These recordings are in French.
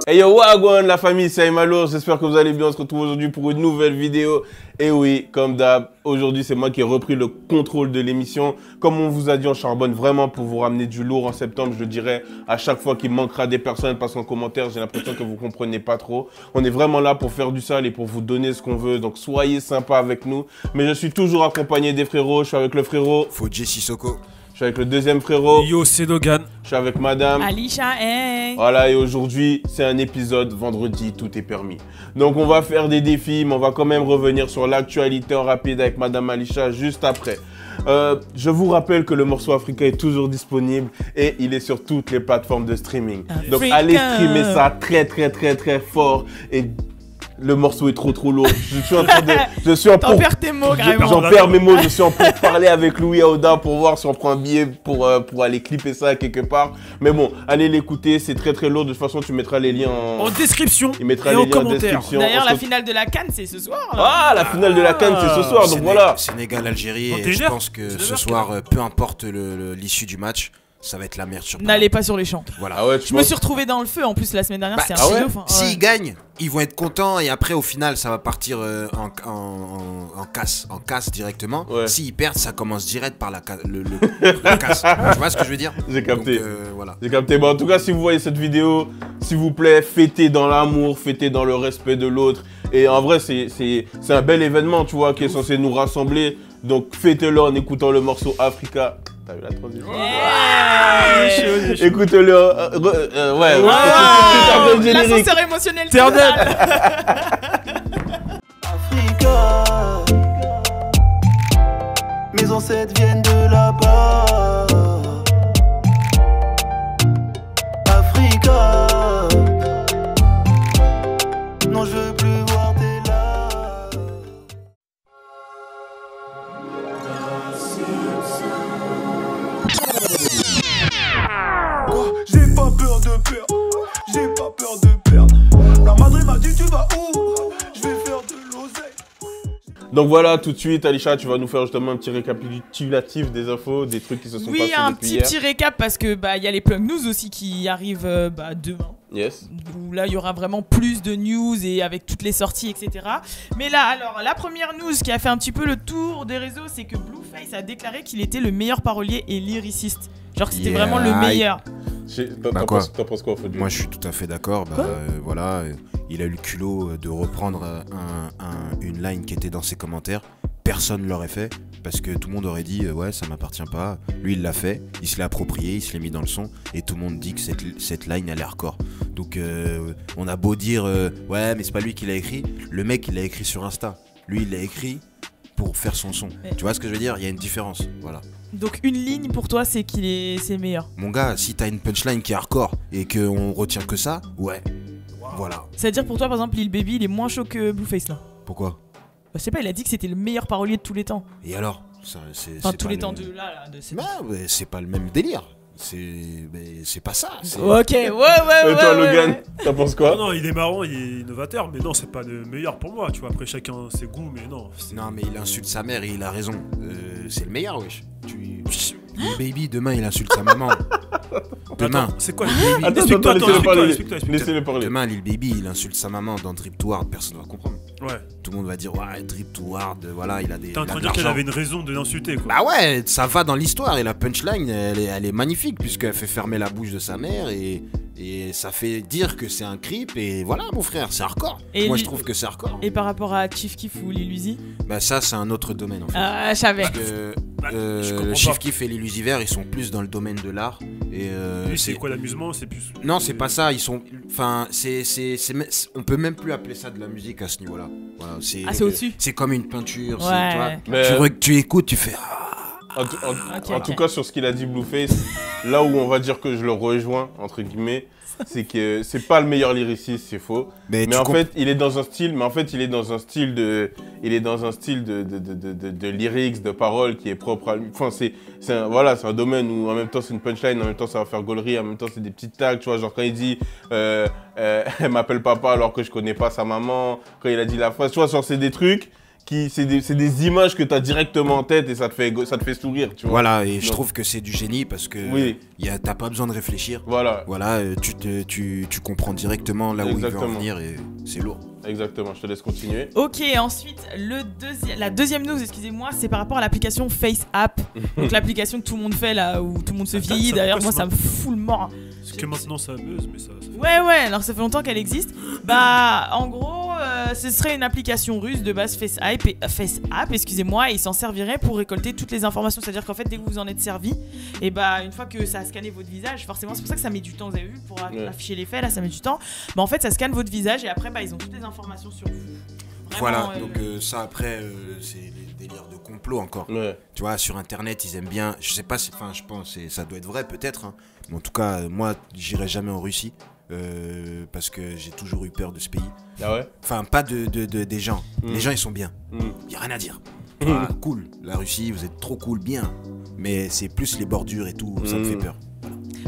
Hey yo, wagwan la famille, c'est Aimalour, j'espère que vous allez bien, on se retrouve aujourd'hui pour une nouvelle vidéo. Et oui, comme d'hab, aujourd'hui c'est moi qui ai repris le contrôle de l'émission. Comme on vous a dit, on charbonne vraiment pour vous ramener du lourd en septembre, je dirais, à chaque fois qu'il manquera des personnes, parce qu'en commentaire, j'ai l'impression que vous comprenez pas trop. On est vraiment là pour faire du sale et pour vous donner ce qu'on veut, donc soyez sympa avec nous. Mais je suis toujours accompagné des frérots, je suis avec le frérot Fodji Sissoko. Je suis avec le deuxième frérot. Yo, c'est Dogan. Je suis avec madame Alisha, hey. Voilà, et aujourd'hui, c'est un épisode vendredi, tout est permis. Donc, on va faire des défis, mais on va quand même revenir sur l'actualité en rapide avec madame Alisha juste après. Je vous rappelle que le morceau Africa est toujours disponible et il est sur toutes les plateformes de streaming. Donc, allez streamer ça très fort et... Le morceau est trop lourd. Je suis en T'en perds tes mots, carrément. J'en perds mes mots. Je suis en pour parler avec Louis Aouda pour voir si on prend un billet pour aller clipper ça quelque part. Mais bon, allez l'écouter. C'est très lourd. De toute façon, tu mettras les liens en description. Il mettra les liens en description. D'ailleurs, la finale de la CAN, c'est ce soir. Là. Ah, la finale de la CAN, c'est ce soir. Donc voilà. Sénégal-Algérie. Et je pense que ce soir, peu importe l'issue du match, ça va être la merde sur place. N'allez pas sur les champs. Voilà. Ah ouais, je me suis retrouvé dans le feu en plus la semaine dernière. C'est un ouais. ouf. Hein. S'ils gagnent, ils vont être contents et après au final ça va partir en casse directement. Ouais. S'ils perdent, ça commence direct par la casse. Tu vois ce que je veux dire? J'ai capté. Donc, voilà. J'ai capté. Bon, en tout cas, si vous voyez cette vidéo, s'il vous plaît, fêtez dans l'amour, fêtez dans le respect de l'autre. Et en vrai, c'est un bel événement, tu vois, qui est censé nous rassembler. Donc fêtez-le en écoutant le morceau Africa. T'as vu la transition? Écoute-le. L'ascenseur émotionnel. Africa, mes ancêtres viennent de là-bas. Africa, non je veux plus voir tes larmes. J'ai pas peur de perdre, j'ai pas peur de perdre. La Madrid m'a dit tu vas où? Je vais faire de l'oseille. Donc voilà, tout de suite, Alisha, tu vas nous faire justement un petit récapitulatif des infos, des trucs qui se sont passés depuis hier. Oui, un petit récap parce que y a les Plug News aussi qui arrivent demain. Yes. Où là, il y aura vraiment plus de news et avec toutes les sorties, etc. Mais là, alors, la première news qui a fait un petit peu le tour des réseaux, c'est que Blueface a déclaré qu'il était le meilleur parolier et lyriciste. Genre que c'était vraiment le meilleur. T'en penses quoi, Fodji? Moi, je suis tout à fait d'accord. Voilà, il a eu le culot de reprendre une line qui était dans ses commentaires. Personne ne l'aurait fait parce que tout le monde aurait dit ouais, ça m'appartient pas. Lui, il l'a fait, il se l'a approprié, il se l'est mis dans le son et tout le monde dit que cette line elle est hardcore. Donc on a beau dire ouais, mais c'est pas lui qui l'a écrit. Le mec, il l'a écrit sur Insta. Lui, il l'a écrit pour faire son son. Tu vois ce que je veux dire? Il y a une différence. Voilà. Donc une ligne pour toi, c'est c'est meilleur. Mon gars, si t'as une punchline qui est hardcore et qu'on retient que ça, ouais. Voilà. C'est-à-dire pour toi, par exemple, Lil Baby, il est moins chaud que Blueface là. Pourquoi? Je sais pas, il a dit que c'était le meilleur parolier de tous les temps. Et alors tous les temps de là. C'est pas le même délire. C'est pas ça. Ok, ouais. Et toi, Logan, t'en penses quoi? Non, il est marrant, il est innovateur, mais non, c'est pas le meilleur pour moi. Tu vois, après chacun ses goûts, mais non. Non, mais il insulte sa mère et il a raison. C'est le meilleur, wesh. Le baby, demain, il insulte sa maman. Demain. C'est quoi le baby? Laissez-le parler. Demain, Lil Baby, il insulte sa maman dans Drip to Hard, personne va comprendre. Ouais. Tout le monde va dire, ouais, Drip to Hard, voilà, il a des. T'es en train de dire qu'elle avait une raison de l'insulter, quoi. Bah ouais, ça va dans l'histoire et la punchline, elle est magnifique puisqu'elle fait fermer la bouche de sa mère et ça fait dire que c'est un creep et voilà, mon frère, c'est hardcore. Et moi, je trouve que c'est hardcore. Et par rapport à Chief Keef ou Lil Uzi? Bah ça, c'est un autre domaine en fait. Ah, je savais. Parce que Chief Keef et Lil Uzi Vert, ils sont plus dans le domaine de l'art. Et c'est quoi l'amusement? C'est plus. Non, c'est pas ça. Ils sont. Enfin, on peut même plus appeler ça de la musique à ce niveau-là. Voilà, c'est au-dessus. C'est comme une peinture. Ouais. Tu écoutes, tu fais. En tout cas, sur ce qu'il a dit Blueface, là où on va dire que je le rejoins, entre guillemets, c'est que c'est pas le meilleur lyriciste, c'est faux. Mais en fait, il est dans un style, de lyrics, de paroles qui est propre à lui. Enfin, c'est un domaine où en même temps c'est une punchline, en même temps ça va faire gaulerie, en même temps c'est des petites tags, tu vois, genre quand il dit elle m'appelle papa alors que je connais pas sa maman, quand il a dit la phrase, tu vois, genre c'est des trucs c'est des images que tu as directement en tête et ça te fait sourire, tu vois. Voilà, et je trouve que c'est du génie parce que t'as pas besoin de réfléchir. Voilà. Voilà, tu comprends directement là où il veut en venir et c'est lourd. Exactement, je te laisse continuer. Ok, ensuite, la deuxième news, excusez-moi, c'est par rapport à l'application FaceApp. Donc l'application que tout le monde fait là, où tout le monde se vieillit. D'ailleurs, moi ça me fout le mort. Parce que maintenant ça buzz, mais ça Ouais, alors ça fait longtemps qu'elle existe. Bah, en gros, ce serait une application russe de base FaceApp, excusez-moi, et il s'en servirait pour récolter toutes les informations. C'est-à-dire qu'en fait, dès que vous vous en êtes servi, et bah, une fois que ça a scanné votre visage, forcément, c'est pour ça que ça met du temps, vous avez vu, pour afficher les faits, là, ça met du temps. Bah, en fait, ça scanne votre visage et après, bah, ils ont toutes les informations sur vous. Vraiment, voilà, donc ça après, c'est les délires de complot encore. Ouais. Tu vois, sur internet, ils aiment bien. Je sais pas, enfin, je pense, ça doit être vrai peut-être. Hein, mais en tout cas, moi, j'irai jamais en Russie. Parce que j'ai toujours eu peur de ce pays. Ah ouais? Enfin, pas des gens. Les gens, ils sont bien. Y a rien à dire. Ah, cool, la Russie, vous êtes trop cool, bien. Mais c'est plus les bordures et tout, ça me fait peur.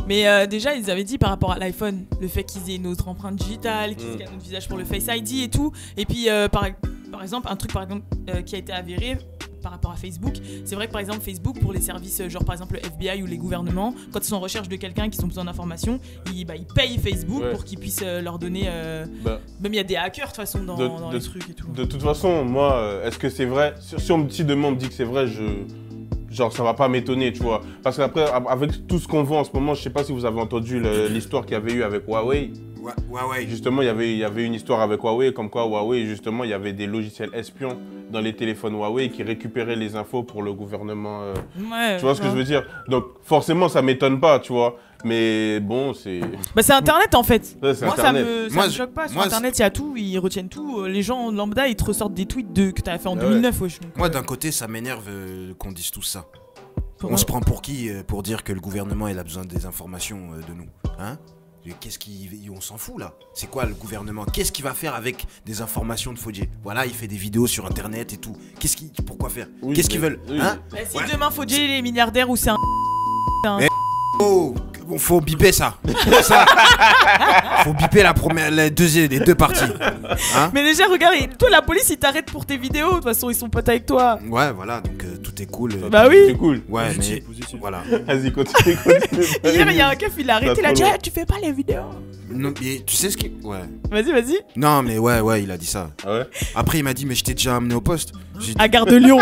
Mais déjà, ils avaient dit par rapport à l'iPhone, le fait qu'ils aient notre empreinte digitale, qu'ils scannent notre visage pour le Face ID et tout. Et puis, par exemple, un truc qui a été avéré par rapport à Facebook, c'est vrai que par exemple Facebook pour les services genre par exemple le FBI ou les gouvernements, quand ils sont en recherche de quelqu'un qui ont besoin d'informations, ils payent Facebook pour qu'ils puissent leur donner même il y a des hackers de toute façon dans les trucs et tout. De toute façon, moi, est-ce que c'est vrai? Si demain on me dit que c'est vrai, genre ça va pas m'étonner, tu vois. Parce qu'après, avec tout ce qu'on voit en ce moment, je sais pas si vous avez entendu l'histoire qu'il y avait eu avec Huawei. Huawei. Justement, il y avait une histoire avec Huawei, comme quoi Huawei, justement, il y avait des logiciels espions dans les téléphones Huawei qui récupéraient les infos pour le gouvernement. Tu vois ce que je veux dire? Donc forcément, ça m'étonne pas, tu vois. Mais bon, c'est... Bah c'est Internet en fait. Ouais, c'est moi Internet. ça me choque pas. Sur Internet, il y a tout, ils retiennent tout. Les gens lambda, ils te ressortent des tweets que t'avais fait en 2009, wesh. Moi, d'un côté, ça m'énerve qu'on dise tout ça. On se prend pour qui pour dire que le gouvernement il a besoin des informations de nous, hein? On s'en fout là. C'est quoi le gouvernement? Qu'est-ce qu'il va faire avec des informations de Fodjé? Voilà, il fait des vidéos sur internet et tout. Pourquoi faire? Qu'est-ce qu'ils veulent? Hein? Si demain Fodjé il est milliardaire ou c'est un... Oh, faut biper ça. Faut biper les deux parties. Hein? Mais déjà, regarde, toi la police ils t'arrêtent pour tes vidéos. De toute façon, ils sont potes avec toi. Ouais, voilà, donc tout est cool. Bah oui. C'est cool. Ouais, positif. voilà. Vas-y, continue. Hier, il y a un keuf, il l'a arrêté. Il a dit, tu fais pas les vidéos. Non, mais tu sais ce qui... Ouais. Vas-y. Non, mais ouais, il a dit ça. Ah ouais? Après, il m'a dit, mais je t'ai déjà amené au poste. À Gare de Lyon.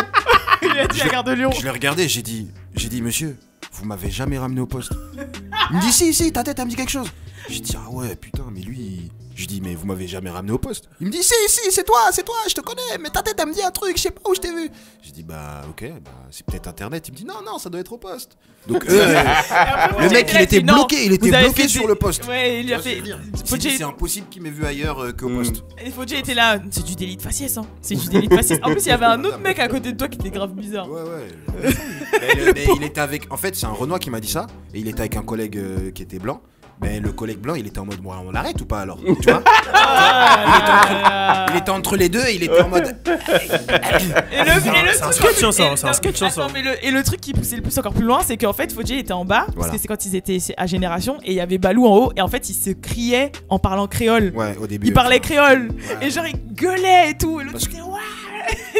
Il a dit à Gare de Lyon. Je l'ai regardé, j'ai dit, monsieur, vous m'avez jamais ramené au poste. Il me dit, si, ta tête, elle me dit quelque chose. J'ai dit, ah ouais, putain, mais lui... Je dis, mais vous m'avez jamais ramené au poste. Il me dit, si, c'est toi, je te connais, mais ta tête, elle me dit un truc, je sais pas où je t'ai vu. J'ai dit, bah, ok, c'est peut-être internet. Il me dit, non, ça doit être au poste. Donc, le mec, il était bloqué, sur le poste. Ouais, il a fait. C'est impossible qu'il m'ait vu ailleurs qu'au poste. Et Fodjé était là, c'est du délit de faciès, hein. C'est du délit de faciès. En plus, il y avait un autre mec à côté de toi qui était grave bizarre. Ouais. Mais il était avec. En fait, c'est un Renoir qui m'a dit ça. Et il était avec un collègue qui était blanc. Mais le collègue blanc, il était en mode, bon, on l'arrête ou pas alors? Tu vois? Il était entre les deux et il était en mode. C'est un sketch, c'est un sketch, ça. Attends, et le truc qui poussait le plus encore plus loin, c'est qu'en fait, Fodjé était en bas, parce que c'est quand ils étaient à Génération, et il y avait Balou en haut, et en fait, il se criait en parlant créole. Ouais, au début. Il parlait créole. Ouais. Et genre, il gueulait et tout. Et l'autre disait, ouais.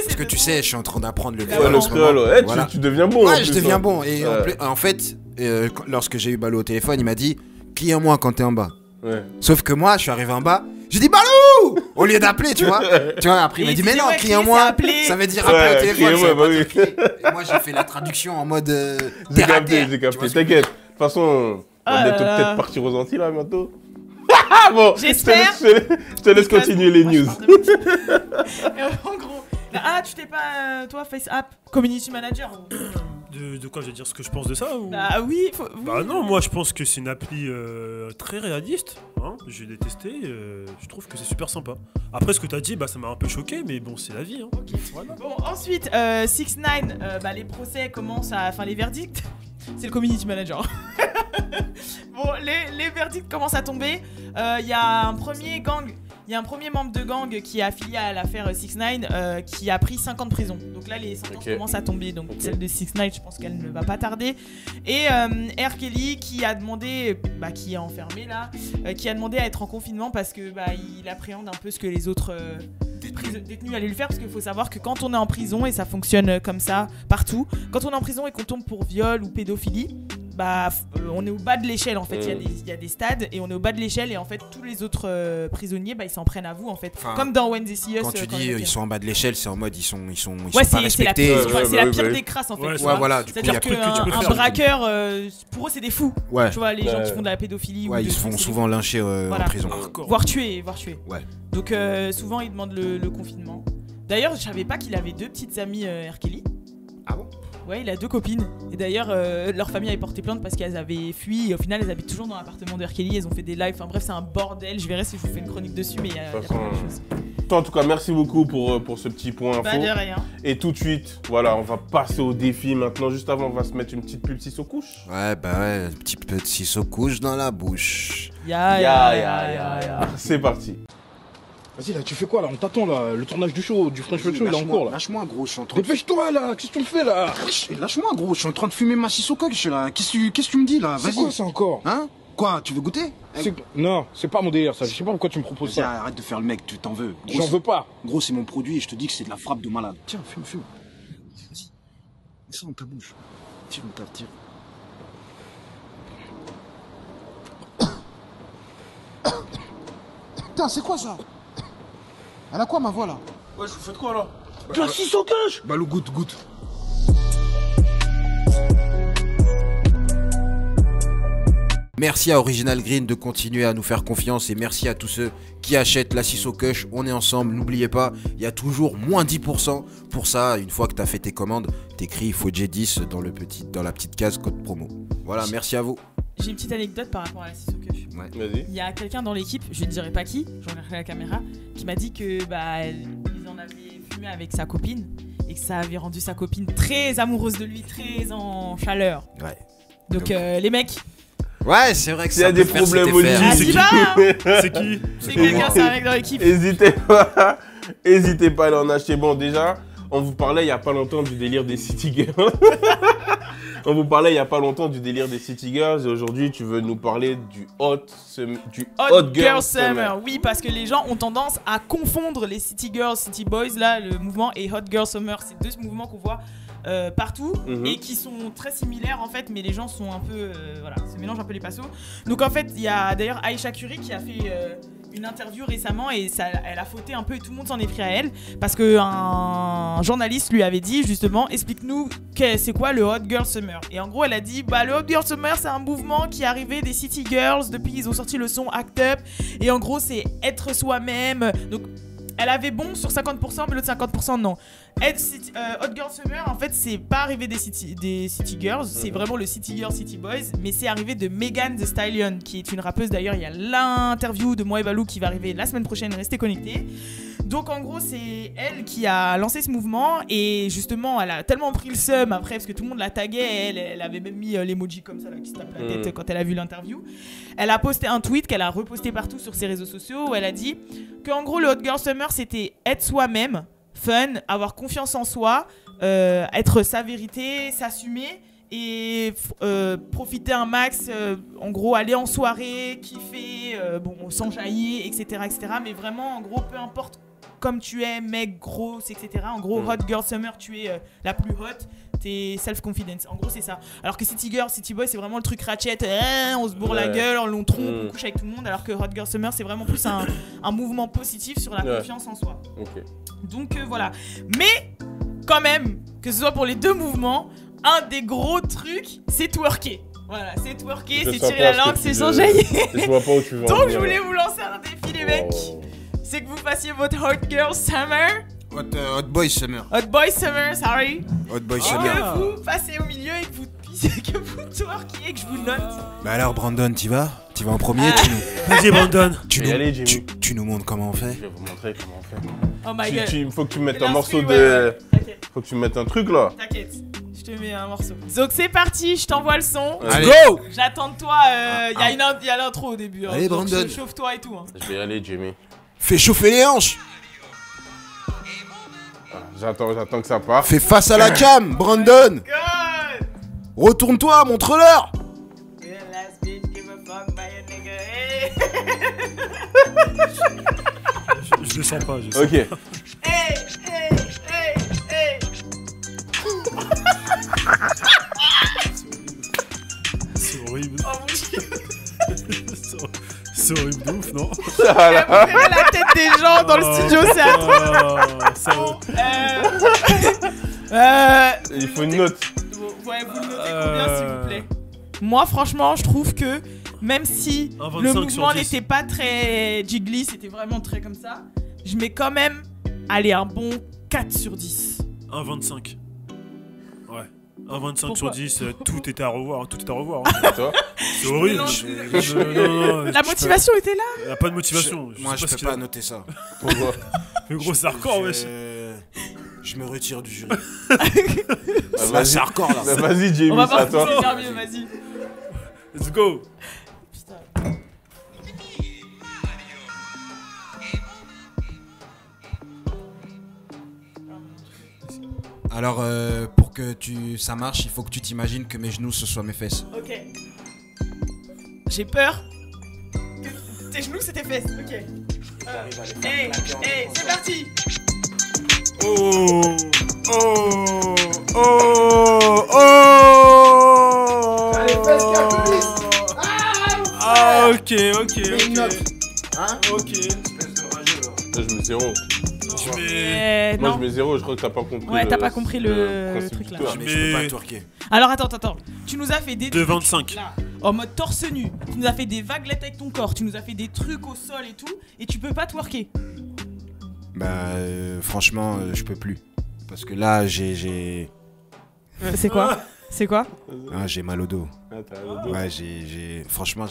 Parce que tu sais, je suis en train d'apprendre le créole. Ouais, le créole, ouais. Voilà. Tu deviens bon. Ouais, je deviens bon. Et en fait, lorsque j'ai eu Balou au téléphone, il m'a dit, crie-moi quand t'es en bas. Ouais. Sauf que moi, je suis arrivé en bas, j'ai dit Balou au lieu d'appeler, tu vois. Après, il m'a dit, mais non, crie-moi. Ça veut dire appeler au téléphone. Bah oui. Et moi, j'ai fait la traduction en mode. J'ai capté. T'inquiète. De toute façon, on est peut-être partir aux Antilles là bientôt. Bon, j'espère. Je te laisse continuer les news. En gros, tu t'es pas, toi, FaceApp, community manager. De quoi je vais dire ce que je pense de ça ou... Bah oui, Bah non, moi je pense que c'est une appli très réaliste, hein. J'ai détesté, je trouve que c'est super sympa. Après ce que t'as dit, bah ça m'a un peu choqué, mais bon c'est la vie, hein. Okay. Voilà. Bon ensuite, 6ix9ine, les procès commencent enfin les verdicts, c'est le community manager. Bon les verdicts commencent à tomber, il y a un premier gang Il y a un premier membre de gang qui est affilié à l'affaire 6ix9ine qui a pris 5 ans de prison. Donc là, les sentences commencent à tomber. Donc celle de 6ix9ine, je pense qu'elle ne va pas tarder. Et R. Kelly qui a demandé, qui est enfermé là, qui a demandé à être en confinement parce que il appréhende un peu ce que les autres détenus allaient lui faire. Parce qu'il faut savoir que quand on est en prison, et ça fonctionne comme ça partout, quand on est en prison et qu'on tombe pour viol ou pédophilie, on est au bas de l'échelle en fait. Il y a des stades et on est au bas de l'échelle et en fait tous les autres prisonniers ils s'en prennent à vous en fait. Enfin, comme dans When They See Us. Quand tu dis ils sont en bas de l'échelle, c'est en mode ils sont pas respectés. C'est la pire des crasses en fait. Ouais, voilà. C'est-à-dire qu'un braqueur, pour eux c'est des fous. Ouais. Tu vois, les gens qui font de la pédophilie. Ouais, ils se font souvent lyncher en prison. Voire tuer. Ouais. Donc souvent ils demandent le confinement. D'ailleurs, je savais pas qu'il avait 2 petites amies R. Kelly. Ah bon? Ouais, il a 2 copines. Et d'ailleurs, leur famille avait porté plainte parce qu'elles avaient fui. Et au final, elles habitent toujours dans l'appartement de R. Kelly. Elles ont fait des lives. Enfin bref, c'est un bordel. Je verrai si je vous fais une chronique dessus, mais il y a pas mal de choses. Toi, en tout cas, merci beaucoup pour ce petit point info. De rien. Et tout de suite, voilà, on va passer au défi maintenant. Juste avant, on va se mettre une petite pub Sissoko-couche. Ouais, un petit peu de Sissoko-couche dans la bouche. C'est parti. Vas-y là, tu fais quoi là? On t'attend là, le tournage du show, du French Show il est en cours là. Lâche-moi gros, je suis en train de... Dépêche-toi là, qu'est-ce que tu me fais là? Lâche-moi gros, je suis en train de fumer ma Sissoko-couche là. Qu'est-ce que tu me dis là? Vas-y. C'est quoi ça encore? Hein? Quoi, tu veux goûter? Non, c'est pas mon délire ça, je sais pas pourquoi tu me proposes ça. Arrête de faire le mec, tu t'en veux. J'en veux pas. Gros, c'est mon produit et je te dis que c'est de la frappe de malade. Tiens, fume. Vas-y. Mets ça dans ta bouche. Tire. Putain, c'est quoi ça? Elle a quoi ma voix là? Ouais, vous faites quoi là? Tu as 600 cash? Bah le goûte. Merci à Original Green de continuer à nous faire confiance et merci à tous ceux qui achètent la Sissoko-couche. On est ensemble, n'oubliez pas, il y a toujours moins 10%. Pour ça, une fois que tu as fait tes commandes, t'écris FOJ10 dans la petite case code promo. Voilà, merci à vous. J'ai une petite anecdote par rapport à la Sissoko-couche. Ouais. Vas-y. Il y a quelqu'un dans l'équipe, je ne dirai pas qui, je regarderai la caméra, qui m'a dit que ils en avaient fumé avec sa copine et que ça avait rendu sa copine très amoureuse de lui, très en chaleur. Ouais. Donc les mecs. Ouais, c'est vrai que s'il y a des problèmes politiques. C'est qui? C'est quelqu'un, c'est un mec dans l'équipe. N'hésitez pas à aller en acheter. Bon, déjà, on vous parlait il y a pas longtemps du délire des City Girls. Et aujourd'hui, tu veux nous parler du Hot Girl Summer. Oui, parce que les gens ont tendance à confondre les City Girls, City Boys, là, le mouvement, et Hot Girl Summer. C'est 2 mouvements qu'on voit partout et qui sont très similaires en fait, mais les gens sont un peu se mélangent un peu les pinceaux. Donc en fait, il y a d'ailleurs Aïcha Curry qui a fait une interview récemment et elle a fauté un peu et tout le monde s'en est pris à elle parce que un journaliste lui avait dit justement explique-nous c'est quoi le Hot Girl Summer. Et en gros elle a dit le Hot Girl Summer c'est un mouvement qui est arrivé des City Girls depuis qu'ils ont sorti le son Act Up et en gros c'est être soi-même. Donc elle avait bon sur 50%, mais l'autre 50% non. Hot Girl Summer, en fait, c'est pas arrivé des City Girls, c'est vraiment le City Girls, City Boys, mais c'est arrivé de Megan Thee Stallion, qui est une rappeuse d'ailleurs. Il y a l'interview de moi et Balou qui va arriver la semaine prochaine, restez connectés. Donc en gros, c'est elle qui a lancé ce mouvement et justement, elle a tellement pris le seum après parce que tout le monde la taguait. Elle avait même mis l'emoji comme ça là, qui se tape la tête quand elle a vu l'interview. Elle a posté un tweet qu'elle a reposté partout sur ses réseaux sociaux où elle a dit qu'en gros, le Hot Girl Summer, c'était être soi-même, fun, avoir confiance en soi, être sa vérité, s'assumer et profiter un max, en gros aller en soirée, kiffer, s'enjailler, etc., mais vraiment en gros peu importe comme tu es, mec, grosse, etc. En gros, Hot Girl Summer, tu es la plus hot, t'es self-confidence. En gros, c'est ça. Alors que City Girl, City Boy, c'est vraiment le truc ratchet, on se bourre la gueule, on trompe, on couche avec tout le monde. Alors que Hot Girl Summer, c'est vraiment plus un mouvement positif sur la confiance en soi. Donc voilà. Mais quand même, que ce soit pour les 2 mouvements, un des gros trucs, c'est twerker. Voilà, c'est twerker, c'est tirer la langue, c'est s'enjailler. Je vois pas où tu vas. Donc je voulais vous lancer un défi, les mecs. C'est que vous fassiez votre Hot Girl Summer. Hot Boy Summer. Hot Boy Summer, sorry. Hot Boy Et Summer. que vous passez au milieu et que vous twerkiez et que je vous note. Bah alors Brandon, t'y vas en premier, Vas-y Brandon. Tu nous montres comment on fait. Je vais vous montrer comment on fait. Oh my god. Il faut que tu mettes un L'instru, morceau de... T'inquiète. Faut que tu mettes un truc là. T'inquiète. Je te mets un morceau. Donc c'est parti, je t'envoie le son. Allez. Go. J'attends de toi, il y a l'intro au début. Allez, donc Brandon. chauffe-toi et tout. Je vais y aller, Jimmy. Fais chauffer les hanches. J'attends que ça parte. Fais face à la cam, Brandon. Retourne-toi, montre-leur. Je le sens pas. Ok. Hey. C'est horrible. Oh mon Dieu. C'est horrible de ouf, non? Verrez la tête des gens dans le studio, c'est atroce. Il faut une note. Ouais, vous le notez combien s'il vous plaît? Moi, franchement, je trouve que même si le mouvement n'était pas très jiggly, c'était vraiment très comme ça, je mets quand même, allez, un bon 4 sur 10. 1,25. Ouais. 1,25 Pourquoi? sur 10, tout était à revoir. Tout est à revoir. Toi C'est horrible. Non, La motivation était là. Il n'y a pas de motivation. Moi, je sais peux pas noter ça. Pourquoi? Mais gros, c'est hardcore, wesh. Je me retire du jury. Ah, Là, c'est hardcore, là. Bah, vas-y, Jamie, On va c'est à pas toi. faire mieux, vas-y. Let's go. Putain. Alors, pour que ça marche, il faut que tu t'imagines que mes genoux, ce soient mes fesses. Ok. J'ai peur. Tes genoux, c'est tes fesses. Ok. Hey, c'est parti. Oh. Ah, ok. Hein? Ok. Je mets 0. Je mets... Moi, Non. je mets 0, je crois que t'as pas compris. Ouais, t'as pas compris le principe truc du là. twerk. Mais je peux pas twerker. Alors attends. Tu nous as fait des trucs 2,25. là, en mode torse nu. Tu nous as fait des vaguelettes avec ton corps. Tu nous as fait des trucs au sol et tout. Et tu peux pas twerker. Bah, franchement, je peux plus. Parce que là, j'ai C'est quoi? C'est quoi? j'ai mal au dos. Ah, t'as le dos. Ouais, franchement,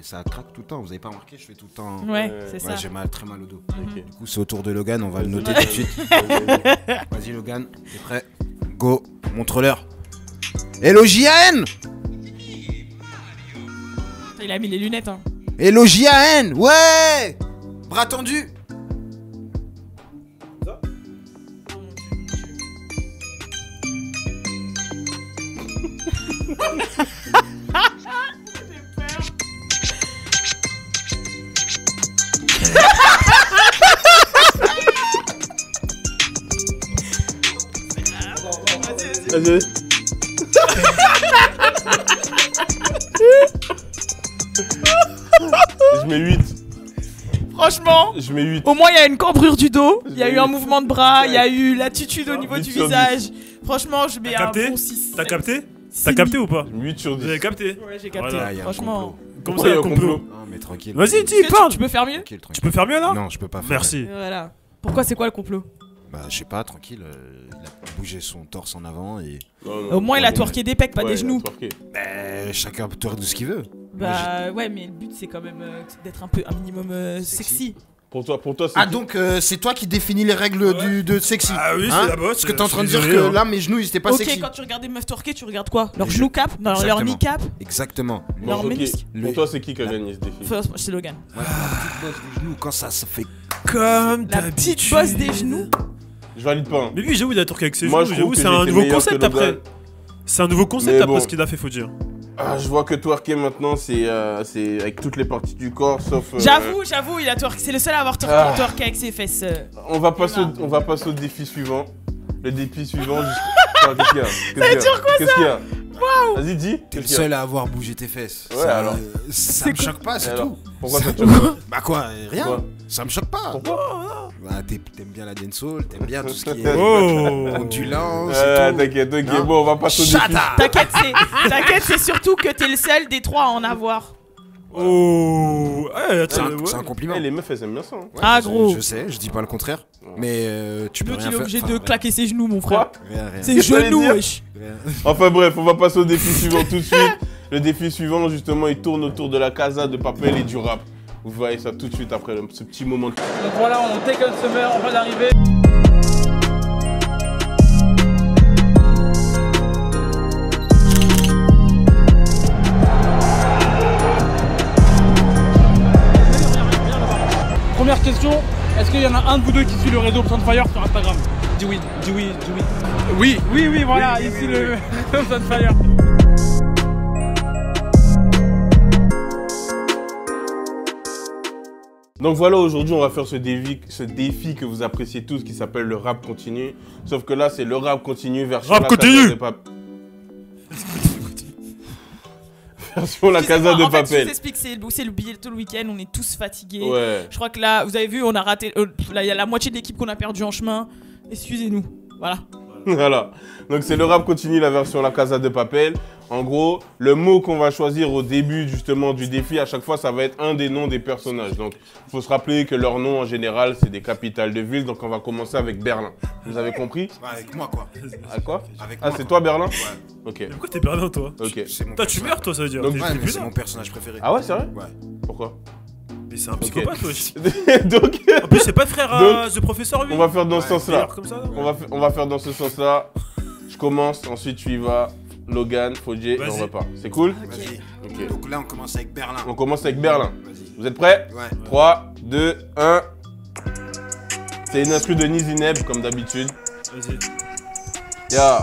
ça craque tout le temps. Vous avez pas remarqué, je fais tout le temps. Ouais, c'est Ouais, ça. j'ai très mal au dos. Ok. Du coup, c'est au tour de Logan, on va le noter tout de suite. Vas-y, Logan, t'es prêt? Go, montre-leur. Hello JAN! Il a mis les lunettes, hein. Hello JAN! Ouais! Bras tendus! Vas-y. Je mets 8. Franchement, Je mets 8. au moins il y a une cambrure du dos. Il y a Je eu mets un huit. mouvement de bras. Il y a eu l'attitude au niveau 8 du sur 10. visage. Franchement, je mets T'as un capté? bon 6. T'as capté? Six T'as capté demi. ou pas? 8 sur Vous 10. avez capté? Ouais, j'ai capté. Voilà, il y a un Franchement. Comme Pourquoi ça, il y a un un complot. complot? Non, mais tranquille. Vas-y, dis, Tu parle. peux faire mieux? Tranquille, Tu tranquille. peux faire mieux là? Non, je peux pas faire. Merci. Voilà. Pourquoi c'est quoi le complot? Bah, je sais pas, tranquille. Il a bougé son torse en avant et. Non, Au moins il a ouais, twerké des pecs, pas Ouais, des il a genoux. twerké. Chacun peut twerk de ce qu'il veut. Bah ouais, mais le but c'est quand même d'être un minimum sexy. Pour toi, c'est Ah, qui? donc c'est toi qui définis les règles de sexy. Ah oui, Hein c'est la bosse. Parce que t'es en train de je suis dire désolé, que là, mes genoux, ils étaient pas Ok, sexy. quand tu regardes des meufs twerker, tu regardes quoi? Leur Les genou cap? Non, leur Exactement. knee cap? Exactement. Leur Ok. ménisque? Pour toi, c'est qui a gagné ce défi? First, c'est Logan. Ouais, la petite bosse des genoux, quand ça fait. Comme La petite bosse des genoux. Je valide pas. Hein. Mais lui, j'avoue, il a twerké avec ses Moi, genoux. je trouve J'avoue, que c'est j'ai un été nouveau meilleur concept que Logan. après. C'est un nouveau concept Mais après bon. ce qu'il a fait, faut dire. Ah, je vois que twerker maintenant, c'est avec toutes les parties du corps, sauf. J'avoue, il a twerké. C'est le seul à avoir Ah. twerké avec ses fesses. On va passer au défi suivant. Le défi suivant. Attends, qu'est-ce qu'il y a? Qu'est-ce qu'il y a? Vas-y, dis. T'es le Qu'est-ce qu'il y a? seul à avoir bougé tes fesses. Ouais, Ça, alors. Ça me choque pas, c'est Alors, tout. Pourquoi ça te choque pas? Bah quoi, rien. Pourquoi? Ça me choque pas. Pourquoi? Bah, t'aimes bien la dancehall, t'aimes bien tout ce qui est Oh. ondulance Ah, et tout. t'inquiète, ok. Hein? Bon, on va passer au Shut défi. up. T'inquiète, c'est surtout que t'es le seul des trois à en avoir. Oh. Ouais, C'est attends, un, c'est un compliment. Eh, les meufs, elles aiment bien ça. Hein. Ouais, Ah, je- gros. Je sais, je dis pas le contraire. Mais tu peux L'autre, rien il est faire. obligé Enfin, de claquer ses genoux, mon frère. Rien, rien. Ses Qu'est-ce que t'allais genoux, dire wesh. Rien. Enfin bref, on va passer au défi suivant tout de suite. Le défi suivant, justement, il tourne autour de la casa de Papel et du rap. Vous voyez ça tout de suite après ce petit moment. Donc voilà, on take on summer, on va d'arriver. Première question, Est-ce qu'il y en a un de vous deux qui suit le réseau Sunfire sur Instagram? Dis oui, dis oui, dis oui. Oui. Oui, oui, voilà, ici le Sunfire. Donc voilà, aujourd'hui on va faire ce défi que vous appréciez tous qui s'appelle le rap continu. Sauf que là c'est le rap continu version Rap la continu. Casa de Papel. Version la Casa de En fait, je Papel. vous explique, c'est le bientôt le week-end, on est tous fatigués. Ouais. Je crois que là, vous avez vu, on a raté. Là, il y a la moitié de l'équipe qu'on a perdu en chemin. Excusez-nous. Voilà. Voilà. Donc c'est le rap continu, la version la Casa de Papel. En gros, le mot qu'on va choisir au début justement du défi, à chaque fois, ça va être un des noms des personnages. Donc, il faut se rappeler que leurs noms en général, c'est des capitales de villes. Donc, on va commencer avec Berlin. Vous avez compris? Ouais, avec moi, quoi. À quoi? Avec Ah, moi, c'est quoi. toi Berlin? Ouais. Ok. Mais pourquoi t'es Berlin, toi? Ok. C'est mon Toi, tu personnage. meurs, toi, ça veut dire. Donc, T'es Ouais, mais plus c'est là. mon personnage préféré. Ah ouais, c'est vrai? Ouais. Pourquoi? Mais c'est un psychopathe, wesh. Donc, En plus, c'est pas le frère Donc, de professeur, lui. on va faire dans ce Ouais, sens-là. Comme ça, là. On va faire dans ce sens-là. Je commence, ensuite tu y vas. Logan, Fodje, et on Vas-y. repart. C'est cool? Vas-y. Ok. Donc là, on commence avec Berlin. On commence avec Berlin. Vas-y. Vous êtes prêts? Ouais. 3, 2, 1. C'est une instru de Nizineb, comme d'habitude. Vas-y. Ya.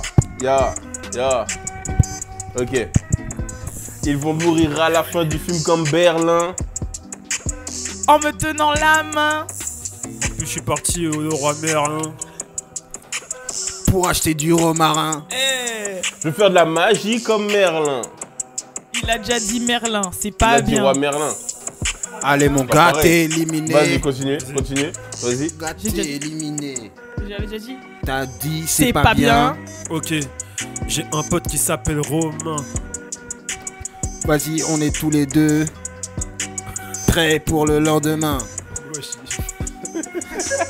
Ok. Ils vont mourir à la fin du film comme Berlin. En me tenant la main. En plus, je suis parti au roi Merlin. Pour acheter du romarin. Eh, Je vais faire de la magie comme Merlin. il a déjà dit Merlin, c'est Il pas a dit bien. roi Merlin. Allez, mon Pas gars, pareil. t'es éliminé. Vas-y, continue. Vas-y. Gars, J'ai déjà- t'es éliminé. J'avais déjà dit. T'as dit, C'est c'est pas pas bien. bien. Ok. J'ai un pote qui s'appelle Romain. Vas-y, on est tous les deux prêts pour le lendemain. Wesh.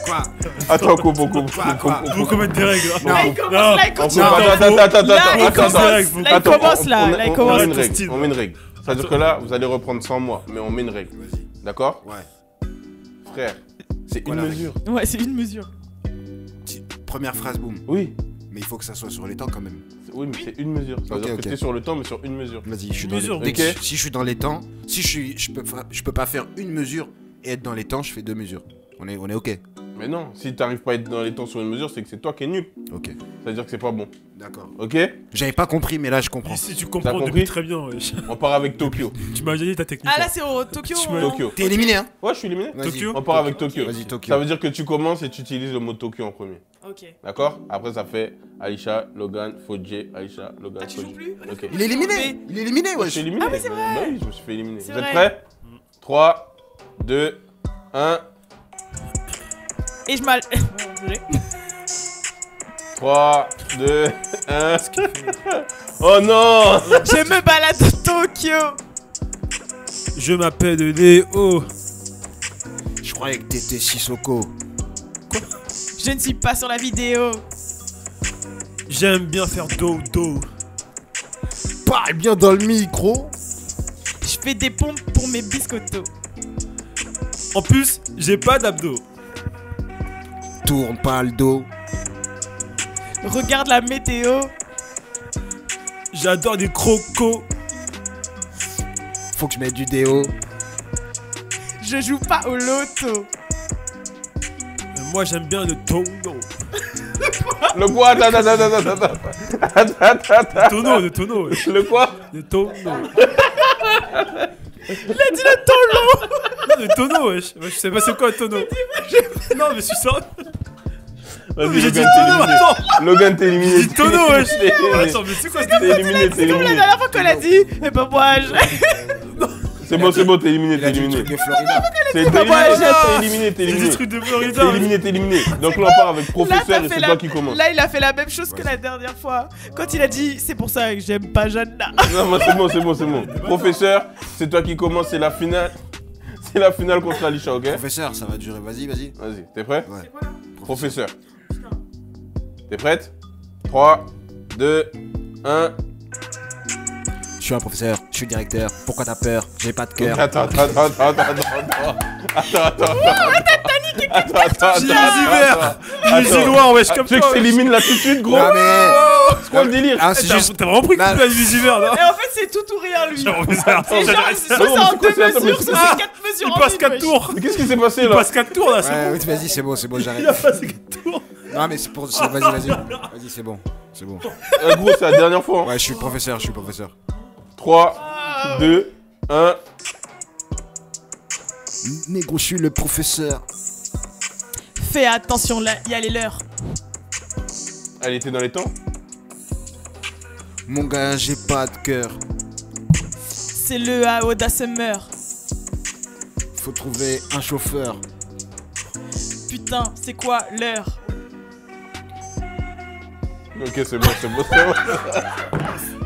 Quoi? Attends, coupe. Faut qu'on mette des règles. Non. Là, il commence, là, il On continue. coupe. Attends. Là, il commence, Attends, là, il Attends, commence, là, on- là, il on- commence. On met une ton règle. style. On met une règle. C'est-à-dire que là, vous allez reprendre sans moi, mais on met une règle. D'accord? Ouais. Frère, c'est une Voilà. mesure. Ouais, c'est une mesure. Première phrase, boum. Oui. Mais il faut que ça soit sur les temps quand même. Oui, mais c'est une mesure. Ça veut Ok, dire ok. que t'es sur le temps, mais sur une mesure. Vas-y, je suis Une dans mesure, les... ok. Dès que si je suis dans les temps, si je peux pas faire une mesure et être dans les temps, je fais 2 mesures. On est ok. Mais non, si t'arrives pas à être dans les temps sur une mesure, c'est que c'est toi qui es nul. Ok. Ça veut dire que c'est pas bon. D'accord. Ok? J'avais pas compris, mais là je comprends. Ici, tu T'as comprends compris depuis très bien, wesh. On part avec Tokyo. Tu m'as déjà dit ta technique. Ah, là, c'est au Tokyo. Tu me- Tokyo. T'es éliminé, hein? Ouais, je suis éliminé. Vas-y. Tokyo. On part avec Tokyo. Vas-y, Tokyo. Ça veut dire que tu commences et tu utilises le mot Tokyo en premier. Ok. D'accord? Après, ça fait Aïcha, Logan, Fodje, Aïcha, Logan, Ah, tu joues Fodje. plus? Ok. Il est éliminé. Il est éliminé, Je wesh. suis éliminé. Ah, mais c'est vrai. Bah oui, je me suis fait éliminer. C'est Vous êtes vrai. prêts? 3, 2, 1. Et je m'al. Désolé. 3, 2, 1. Oh non! Je me balade au Tokyo. Je m'appelle Léo. Je croyais que t'étais Sissoko. Je ne suis pas sur la vidéo. J'aime bien faire dodo. Parle bien dans le micro. Je fais des pompes pour mes biscottos. En plus, j'ai pas d'abdos. Tourne pas le dos. Regarde la météo. J'adore des crocos. Faut que je mette du déo. Je joue pas au loto. Moi, j'aime bien le tonneau. Le quoi? Attends. Le tonneau, wesh. Le quoi? Le tonneau. Il a dit le tonneau. Le tonneau, wesh. Moi, je sais pas c'est quoi le tonneau. Non, mais je suis sérieux. Vas-y, J'ai dit Logan, t'es tonneau, éliminé. attends. Logan, t'es éliminé. J'ai dit tonneau, wesh. T'es éliminé. Attends, mais c'est quoi ce T'es délire? éliminé, t'es C'est comme la éliminé. dernière fois qu'on l'a dit. Et ben moi, C'est bon, t'es éliminé, Il t'es a dit le éliminé. truc de Florida. T'es pas moi, éliminé, t'es C'est des éliminé. trucs de T'es Florida. éliminé, t'es éliminé. Donc là, on part avec là, professeur t'as et fait c'est la... toi qui commence. Là, il a fait la même chose que la dernière fois. Quand il a dit, c'est pour ça que j'aime pas Jeanne. Non, moi, c'est bon. Professeur, c'est toi qui commence, c'est la finale. C'est la finale contre Alisha, ok? Professeur, ça va durer. Vas-y. Vas-y, t'es prêt? Ouais. Professeur. T'es prête? 3, 2, 1. Je suis un professeur, je suis directeur. Pourquoi t'as peur? J'ai pas de cœur. Attends. Les noirs, wesh, comme Tu veux toi. que t'élimines là tout de suite, gros? Ah, mais. C'est quoi le délire? Ah, c'est T'as juste. t'as vraiment pris que Là- tu l'as hiver, là? Et en fait, c'est tout ou rien, lui. J'ai remis ça. Et genre, Attends, soit c'est mais en c'est quoi, 2 c'est- attends, mais mesures, c'est- soit c'est 4 sur Il en passe une, 4 wesh. tours. Mais qu'est-ce qui s'est passé Il là? passe 4 tours là, c'est Ouais, bon. ouais, vas-y, c'est bon, j'arrête. Il a passé 4 tours. Non, mais c'est pour. Vas-y, vas-y. Vas-y, c'est bon. C'est bon. Gros, c'est la dernière fois. Hein. Ouais, je suis professeur. 3, 2, 1. Négro, je suis le professeur. Fais attention, là, y a les leurs. Elle était dans les temps? Mon gars, j'ai pas de cœur. C'est le Aoda Summer. Faut trouver un chauffeur. Putain, c'est quoi l'heure? Ok, c'est bon.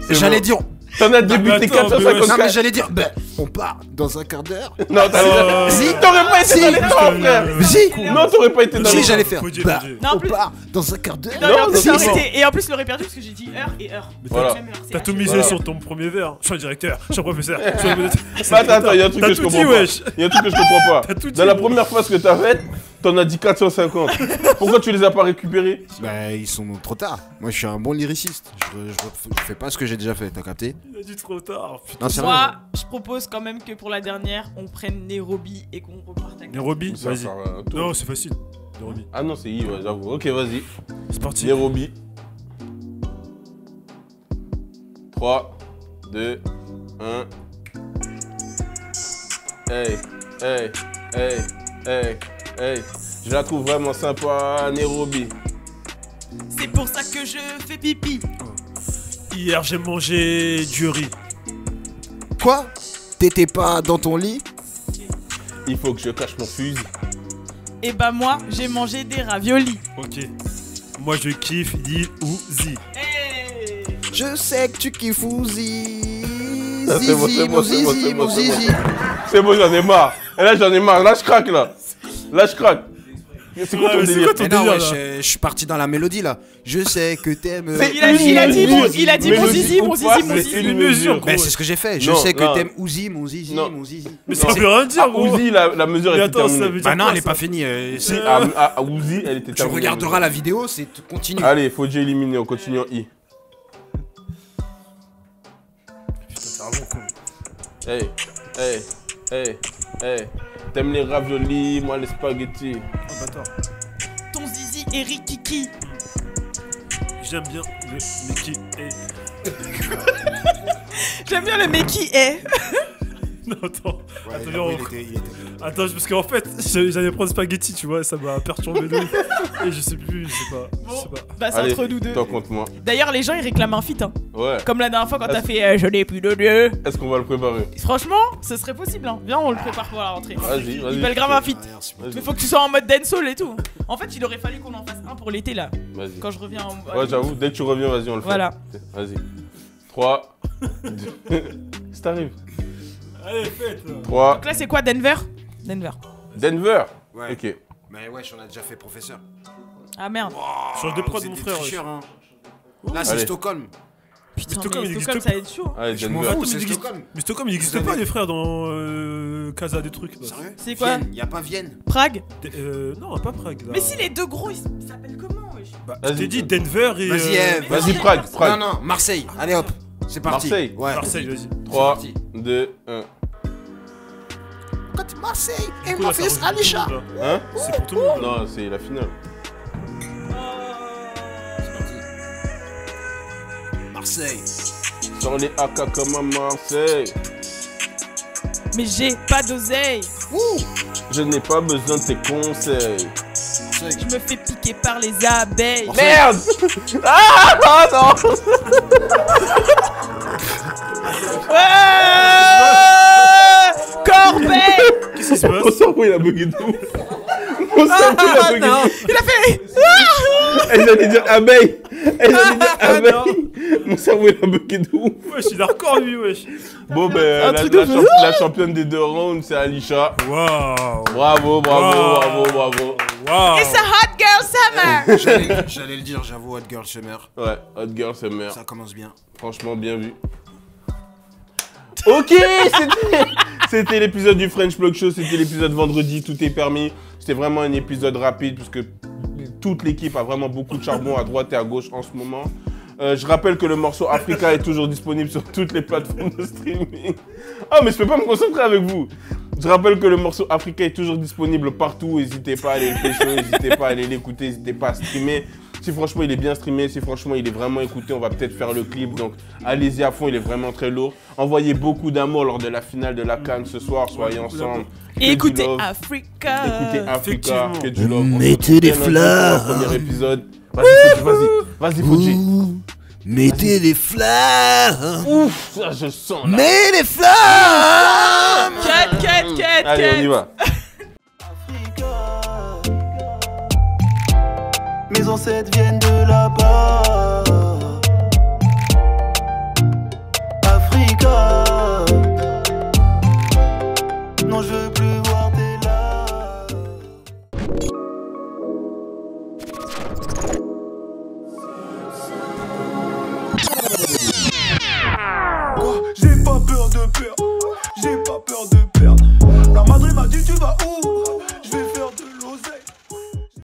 C'est J'allais bon. dire. T'en as débuté attends, 450. Non, mais j'allais dire. Ben, on part dans un quart d'heure. Non, t'as Si, t'aurais pas été dans les temps, frère. Si, Non, t'aurais pas été dans les si, temps. j'allais faire. Faut dire, Bah, faut dire. Non, en on plus- part dans un quart d'heure. Non, Non, et en plus, non, ça aurait c'est bon. été- et en plus, il aurait perdu parce que j'ai dit heure et heure. Voilà. Même heure, c'est T'as tout H. misé Voilà. sur ton premier verre. Je suis un directeur, je suis un professeur. Bah, attends, il y a un truc T'as que je tout comprends dit, pas. wesh. Il y a un truc que je comprends pas. T'as tout dit, Dans la gros. première phase que t'as faite, t'en as dit 450. Pourquoi tu les as pas récupérés? Bah, ils sont trop tard. Moi, je suis un bon lyriciste. Je fais pas ce que j'ai déjà fait, t'as capté? Il a dit trop tard. Putain. Non, c'est vrai. Moi, je propose quand même que pour la dernière, on prenne Nairobi et qu'on reparte à Nairobi, Ça va vas-y. faire un tour. Non, c'est facile. Nairobi. Ah non, c'est I, ouais, j'avoue. Ok, vas-y. C'est parti. Nairobi. 3, 2, 1. Hey. Je la trouve vraiment sympa, Nairobi. C'est pour ça que je fais pipi. Hier, j'ai mangé du riz. Quoi? T'étais pas dans ton lit? Il faut que je cache mon fusil. Et bah moi, j'ai mangé des raviolis. Ok. Moi, je kiffe Lil Uzi. Hey. Je sais que tu kiffes Ouzi. Ah, c'est bon, Zizi, c'est bon, mon c'est bon, zizi, c'est bon, mon c'est bon. zizi. C'est bon, j'en ai marre. Et là, j'en ai marre. Là, je craque, là. Là, je craque. C'est quoi Ouais, ton mais c'est délire? quoi ton Mais non, délire, ouais, là je suis parti dans la mélodie là. Je sais que t'aimes. C'est Il a dit Mais mon le zizi, dit mon ou zizi, pas, mon c'est zizi. une mesure, mesure. gros. Ben, c'est ce que j'ai fait. Je Non, sais que non. t'aimes Ouzi, mon zizi, Non. mon zizi. Mais ça Non, veut rien dire, À gros. Ouzi, la mesure Mais était attends, ça terminée. veut dire Bah non, quoi, elle est ça pas finie. Si, à Ouzi, elle était Tu terminée. regarderas la vidéo, c'est continue. Allez, faut déjà éliminer. On continue en I. Putain, c'est un bon con. Hey. T'aimes les raviolis, moi les spaghettis. Oh, bâtard. Ton zizi est rikiki. J'aime bien le Mickey et... J'aime bien le mec qui est. Non, attends. Ouais, Attends, j'avoue, on- il était. Attends, parce qu'en fait, j'allais prendre spaghetti, tu vois, ça m'a perturbé de ouf. Et je sais plus, je sais pas. Je sais pas. Bah c'est Allez, entre nous deux. t'en compte moi. D'ailleurs, les gens ils réclament un feat. Hein. Ouais. Comme la dernière fois quand t'as Est-ce- fait je n'ai plus de dieu. Est-ce qu'on va le préparer? Franchement, ce serait possible. Hein. Viens, on le prépare pour la rentrée. Vas-y. Ils veulent grave un feat. Vas-y. Mais faut que tu sois en mode dancehall et tout. En fait, il aurait fallu qu'on en fasse un pour l'été là. Vas-y. Quand je reviens en. Ouais, j'avoue, dès que tu reviens, vas-y, on le fait. Voilà. Vas-y. 3, 2. Si t'arrives. Allez, faites là. 3. Donc là, c'est quoi Denver? Denver. Denver. Ouais. Ok. Mais ouais, j'en ai déjà fait professeur. Ah merde. Change de prod, Vous mon êtes frère. des tricheurs, hein. Là, c'est Allez. Stockholm. Putain, Stockholm, mais il Stockholm, existe ça va être chaud. Hein. Allez, Je m'en Denver. fous, mais c'est il existe- Stockholm. Mais Stockholm, il n'existe Vous pas, avez- les frères, dans Casa des trucs. Là. Sérieux? C'est quoi? Vienne, y a pas Vienne. Prague? Non, pas Prague. Là. Mais si les deux gros, ils s'appellent comment wesh? Bah, je Vas-y. t'ai dit Denver et. Vas-y, Vas-y, Prague. Non, non, Marseille. Allez hop, c'est parti. Marseille. Ouais. Marseille, vas-y. 3, parti. 2, 1. Quand Marseille et Du coup, mon là, ça fils rejoue tout le Alisha. monde, là. Hein? C'est pour tout le monde. Non, c'est la finale. Marseille. Sans les AK comme à Marseille. Mais j'ai pas d'oseille. Je n'ai pas besoin de tes conseils. Je me fais piquer par les abeilles. Merde! Ah non! Ouais Corbeille. Qu'est-ce qui se Mon passe? cerveau il a bugué de ouf. Mon cerveau il a bugué de ouf. Il a fait. Et j'allais dire abeille. Et j'allais dire abeille. Mon cerveau il a bugué de ouf. Wesh, il est hardcore lui, wesh. Bon ben Un truc de fou. la championne des 2 rounds c'est Alisha. Waouh. Bravo, Wow. bravo. Waouh. It's a hot girl summer. J'allais le dire, j'avoue, Hot Girl Summer. Ouais, Hot Girl c'est merde. Ça commence bien. Franchement bien vu. Ok, c'était l'épisode du French Block Show, c'était l'épisode vendredi, tout est permis. C'était vraiment un épisode rapide puisque toute l'équipe a vraiment beaucoup de charbon à droite et à gauche en ce moment. Je rappelle que le morceau Africa est toujours disponible sur toutes les plateformes de streaming. Ah mais je peux pas me concentrer avec vous. Je rappelle que le morceau Africa est toujours disponible partout. N'hésitez pas à aller le pécho, n'hésitez pas à aller l'écouter, n'hésitez pas à streamer. Si franchement il est bien streamé, si franchement il est vraiment écouté, on va peut-être faire le clip. Donc allez-y à fond, il est vraiment très lourd. Envoyez beaucoup d'amour lors de la finale de la CAN ce soir. Soyez ensemble. Et écoutez Africa. Écoutez Africa, que du love. Mettez des fleurs. Premier épisode. Vas-y, Fodji. Mettez des fleurs. Ouf, ça je sens là. Mets les fleurs. Cut. Allez, on y va. Mes ancêtres viennent de là-bas.